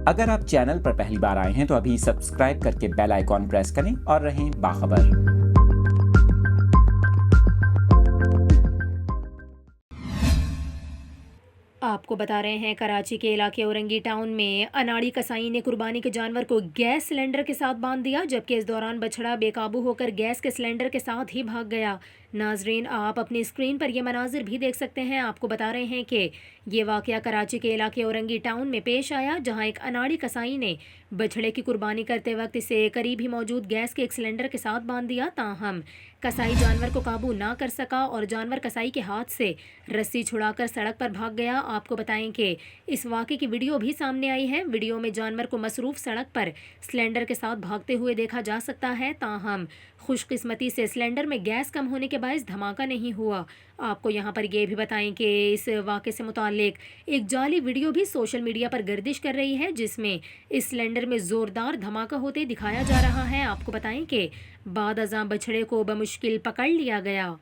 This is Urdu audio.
اگر آپ چینل پر پہلی بار آئے ہیں تو ابھی سبسکرائب کر کے بیل آئیکن پریس کریں اور رہیں باخبر۔ آپ کو بتا رہے ہیں کراچی کے علاقے اورنگی ٹاؤن میں اناڑی کسائی نے قربانی کے جانور کو گیس سلنڈر کے ساتھ باندھ دیا، جبکہ اس دوران بچھڑا بے قابو ہو کر گیس کے سلنڈر کے ساتھ ہی بھاگ گیا۔ ناظرین، آپ اپنی اسکرین پر یہ مناظر بھی دیکھ سکتے ہیں۔ آپ کو بتا رہے ہیں کہ یہ واقعہ کراچی کے علاقے اورنگی ٹاؤن میں پیش آیا، جہاں ایک اناڑی کسائی نے بچھڑے کی قربانی کرتے وقت اسے قریب ہی موجود گیس کے ایک سلنڈر کے ساتھ باندھ دیا، تاہم کسائی جانور کو قابو نہ کر سکا اور جانور کسائی کے ہاتھ سے رسی چھڑا کر سڑک پر بھاگ گیا۔ آپ کو بتائیں کہ اس واقعے کی ویڈیو بھی سامنے آئی ہے۔ ویڈیو میں جانور کو مصروف سڑک پر سلنڈر کے ساتھ بھاگتے ہوئے دیکھا جا سکتا ہے، تاہم خوش قسمتی سے سلنڈر میں گیس کم ہونے کے باعث دھماکہ نہیں ہوا۔ آپ کو یہاں پر یہ بھی بتائیں کہ اس واقعے سے متعلق ایک جعلی ویڈیو بھی سوشل میڈیا پر گردش کر رہی ہے، جس میں اس سلنڈر میں زوردار دھماکہ ہوتے دکھایا جا رہا ہے۔ آپ کو بتائیں کہ بعد ازاں بچھڑے کو بمشکل پکڑ لیا گیا۔